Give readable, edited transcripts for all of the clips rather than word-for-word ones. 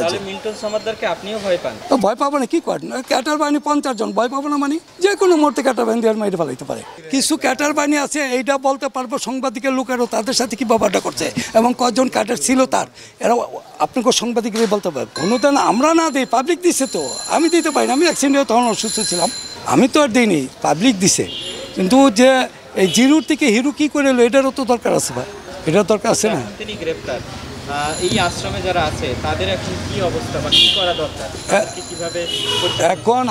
তাহলে মিল্টন সমাদদারকে আপনিও ভয় পান? তো ভয় পাবো না, কি করেন? ক্যাটার বাহিনী 50 জন, ভয় পাবো না মানে? যে কোনো মুহূর্তে ক্যাটার বাহিনী আর মেরে ফেলাইতে পারে। কিছু ক্যাটার বাহিনী আছে, এইটা বলতে পারবো সাংবাদিকের লোকেরও তাদের সাথে কি ব্যাপারটা করছে এবং কজন ক্যাটার ছিল তার, এরা আপনাকে সাংবাদিকরাই বলতে পারবে। অনুদান আমরা না দিই, পাবলিক দিছে। তো আমি দিতে পারি না, আমি অ্যাক্সিডেন্টে তখন অসুস্থ ছিলাম, আমি তো আর দিইনি, পাবলিক দিছে। কিন্তু যে এই জিরোর থেকে হিরো কী করে এলো, এটারও তো দরকার আছে ভাই, এটার দরকার আছে না? তিনি গ্রেপ্তার, এই আশ্রমে যারা আছে তাদের এখন কি অবস্থা বা কি করা দরকার, কিভাবে? এখন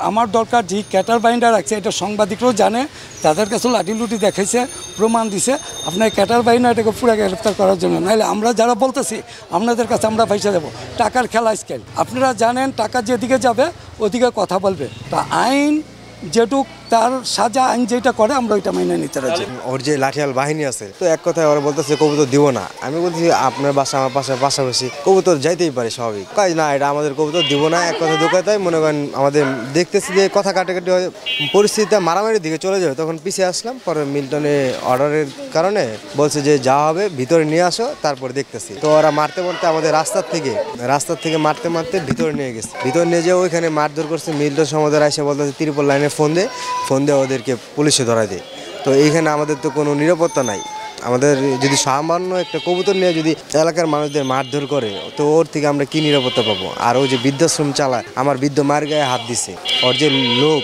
আমার দরকার যে ক্যাটার বাইন্ডা রাখছে, এটা সাংবাদিকরাও জানে, তাদের কাছে লাঠি লুটি দেখাইছে, প্রমাণ দিছে। আপনার ক্যাটার বাইন্ডা এটাকে পুরো গ্রেফতার করার জন্য, নাহলে আমরা যারা বলতেছি আপনাদের কাছে আমরা পয়সা দেবো। টাকার খেলা স্কেল আপনারা জানেন, টাকা যেদিকে যাবে ওদিকে কথা বলবে। তা আইন যেটুক তার সাজা, আইন যেটা করে আমরা ওইটা মেনে নিতে রাজি। ওর যে লাঠিয়াল বাহিনী আছে, তো এক কথায় ওরা বলতেছে কবুতর দিব না। আমি বলছি আপনার বাসা আমার পাশাপাশি, কবুতর যাইতেই পারে স্বাভাবিক। কাজ না, এটা আমাদের কবুতর দিব না, এক কথা দু কথায় মনে করেন আমাদের দেখতেছি যে কথা কাটাকাটি হয়, পরিস্থিতিটা মারামারির দিকে চলে যাবে, তখন পিছিয়ে আসলাম। পরে মিল্টনের অর্ডারের কারণে বলছে যে যা হবে ভিতরে নিয়ে আসো, তারপরে দেখতেছি। তো ওরা মারতে মারতে আমাদের রাস্তার থেকে মারতে ভিতরে নিয়ে গেছে। ভিতরে নিয়ে যেয়ে ওইখানে মারধর করছে। মিল্টন সমাদার এসে বলতেছে ত্রিপল লাইনে ফোন দে ওদেরকে পুলিশে ধরা দেয়। তো এইখানে আমাদের তো কোনো নিরাপত্তা নাই। আমাদের যদি সামান্য একটা কবুতর নিয়ে যদি এলাকার মানুষদের মারধর করে, তো ওর থেকে আমরা কি নিরাপত্তা পাবো? আর ও যে বৃদ্ধাশ্রম চালায়, আমার বৃদ্ধ মার গায়ে হাত দিছে। ওর যে লোক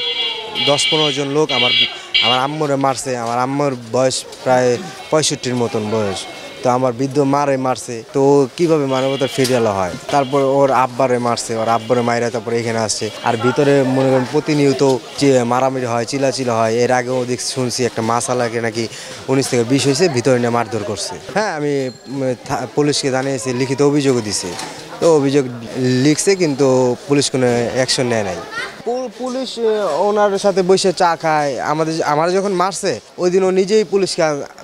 10-15 জন লোক আমার আম্মুরে মারছে। আমার আম্মুর বয়স প্রায় 65-র মতন বয়স। তো আমার বৃদ্ধ মারে মারছে। তো কিভাবে মানবতার ফেরিয়ালা হয়? তারপর ওর আব্বারে মারছে, ওর আব্বারে মাইরা তারপরে এখানে আসছে। আর ভিতরে মনে করেন প্রতিনিয়ত যে মারামারি হয়, চিলাচিলা হয়। এর আগেও শুনছি একটা মাসালাকে নাকি 19 থেকে 20 হয়েছে, ভিতরে নিয়ে মারধর করছে। হ্যাঁ, আমি পুলিশকে জানিয়েছি, লিখিত অভিযোগও দিছে। তো অভিযোগ লিখছে, কিন্তু পুলিশ কোনো অ্যাকশন নেয় নাই। পুলিশ ওনার সাথে বসে চা খায়। আমার যখন মারছে ওই দিন ও নিজেই পুলিশকে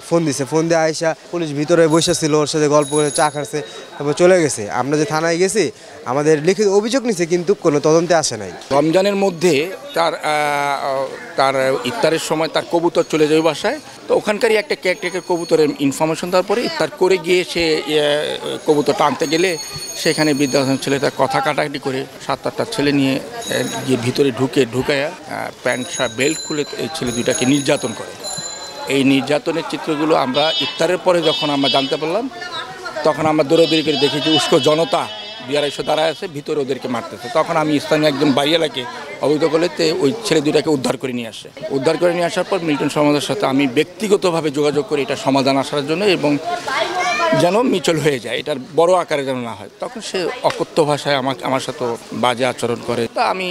ফোন দিছে। ফোন দিয়ে আইসা পুলিশ ভিতরে বসেছিল, ওর সাথে গল্প করে চা খাচ্ছে, তারপর চলে গেছে। আমরা যে থানায় গেছি, আমাদের লিখিত অভিযোগ নিছে, কিন্তু কোনো তদন্তে আসে নাই। রমজানের মধ্যে তার ইফতারের সময় তার কবুতর চলে যাবে বাসায়। তো ওখানকারই একটা কেয়ারটেকার কবুতরের ইনফরমেশন দেওয়ার পরে ইফতার করে গিয়ে সে কবুতরটা আনতে গেলে সেখানে বৃদ্ধাশ্রম ছেলেটা কথা কাটাকাটি করে 7-8টা ছেলে নিয়ে গিয়ে ভিতরে ঢুকায় প্যান্ট শার্ট বেল্ট খুলে এই ছেলে দুইটাকে নির্যাতন করে। এই নির্যাতনের চিত্রগুলো আমরা ইফতারের পরে যখন আমরা জানতে পারলাম, তখন আমরা দৌড়াদৌড়ি করে দেখেছি উস্কো জনতা বিআরএসও দাঁড়ায় আছে, ভিতরে ওদেরকে মারতেছে। তখন আমি স্থানীয় একজন বাড়িওয়ালাকে অবহিত করলেতে ওই ছেলে দুটাকে উদ্ধার করে নিয়ে আসে। উদ্ধার করে নিয়ে আসার পর মিল্টন সমাজের সাথে আমি ব্যক্তিগতভাবে যোগাযোগ করি এটা সমাধান আসার জন্য, এবং যেন মিচল হয়ে যায়, এটার বড় আকারে যেন না হয়। তখন সে অকথ্য ভাষায় আমার সাথে বাজে আচরণ করে। তা আমি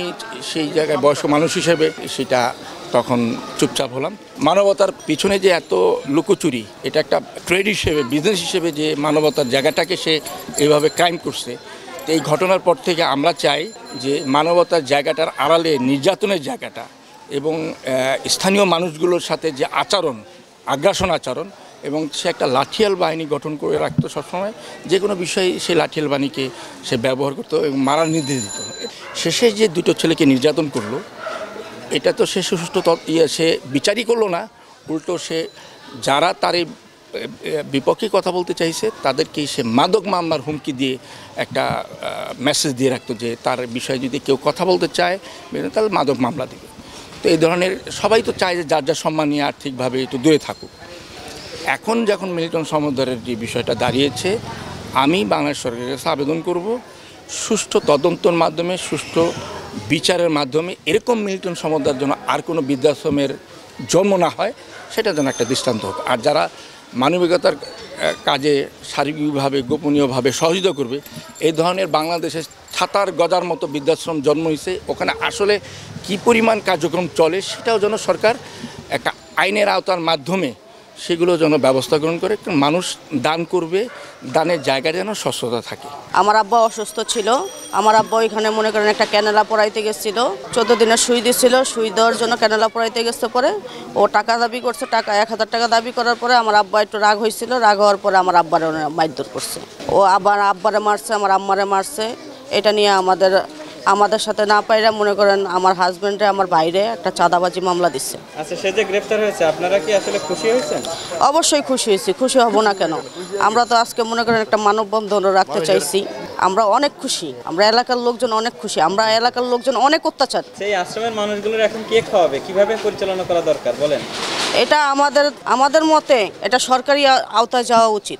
সেই জায়গায় বয়স্ক মানুষ হিসেবে সেটা তখন চুপচাপ হলাম। মানবতার পিছনে যে এত লুকোচুরি, এটা একটা ট্রেড হিসেবে, বিজনেস হিসেবে যে মানবতার জায়গাটাকে সে এইভাবে ক্রাইম করছে, এই ঘটনার পর থেকে আমরা চাই যে মানবতার জায়গাটার আড়ালে নির্যাতনের জায়গাটা এবং স্থানীয় মানুষগুলোর সাথে যে আচরণ, আগ্রাসন আচরণ, এবং সে একটা লাঠিয়াল বাহিনী গঠন করে রাখতো সবসময়। যে কোনো বিষয়ে সে লাঠিয়াল বাহিনীকে সে ব্যবহার করতো এবং মারার নির্দেশ দিত। শেষে যে দুটো ছেলেকে নির্যাতন করলো, এটা তো সে সুষ্ঠু সে বিচারই করলো না, উল্টো সে যারা তার বিপক্ষে কথা বলতে চাইছে তাদেরকেই সে মাদক মামলার হুমকি দিয়ে একটা মেসেজ দিয়ে রাখতো যে তার বিষয়ে যদি কেউ কথা বলতে চায় তাহলে মাদক মামলা দেবে। তো এই ধরনের সবাই তো চায় যে যার যার সম্মান নিয়ে আর্থিকভাবে একটু দূরে থাকুক। এখন যখন মিল্টন সমাদদারের যে বিষয়টা দাঁড়িয়েছে, আমি বাংলাদেশ সরকারের কাছে আবেদন করব সুষ্ঠু তদন্তের মাধ্যমে, সুষ্ঠু বিচারের মাধ্যমে এরকম মিল্টন সমাদদার জন্য আর কোনো বৃদ্ধাশ্রমের জন্ম না হয়, সেটা যেন একটা দৃষ্টান্ত হোক। আর যারা মানবিকতার কাজে শারীরিকভাবে গোপনীয়ভাবে সহযোগিতা করবে, এই ধরনের বাংলাদেশের ছাতার গজার মতো বৃদ্ধাশ্রম জন্ম হয়েছে, ওখানে আসলে কি পরিমাণ কার্যক্রম চলে সেটাও যেন সরকার একটা আইনের আওতার মাধ্যমে সেগুলো যেন ব্যবস্থা গ্রহণ করে। মানুষ দান করবে, দানের জায়গা যেন স্বচ্ছতা থাকে। আমার আব্বা অসুস্থ ছিল, আমার আব্বা ওইখানে মনে করেন একটা ক্যানেলা পড়াইতে গেছিল, 14 দিনের সুই দিছিল, সুই দেওয়ার জন্য ক্যানেলা পড়াইতে গেছে। পরে ও টাকা দাবি করছে, 1000 টাকা দাবি করার পরে আমার আব্বা একটু রাগ হয়েছিল, রাগ হওয়ার পরে আমার আব্বারে মারধর করছে। ও আবার আব্বারে মারছে, আমার আম্মারে মারছে। এটা নিয়ে আমাদের সাথে না পাইরা মনে করেন আমার হাজবেন্ডে আমার বাইরে একটা চাঁদাবাজি মামলা দিচ্ছে। আচ্ছা, সে যে গ্রেফতার হয়েছে, আপনারা কি আসলে খুশি হয়েছেন? অবশ্যই খুশি হয়েছি, খুশি হব না কেন? আমরা তো আজকে মনে করেন একটা মানববন্ধন রাখতে চাইছি। আমরা অনেক খুশি, আমরা এলাকার লোকজন অনেক খুশি, আমরা এলাকার লোকজন অনেক অত্যাচার। সেই আশ্রমের মানুষগুলোর এখন কে খাওয়াবে, কিভাবে পরিচালনা করা দরকার বলেন? এটা আমাদের মতে এটা সরকারি আওতায় যাওয়া উচিত।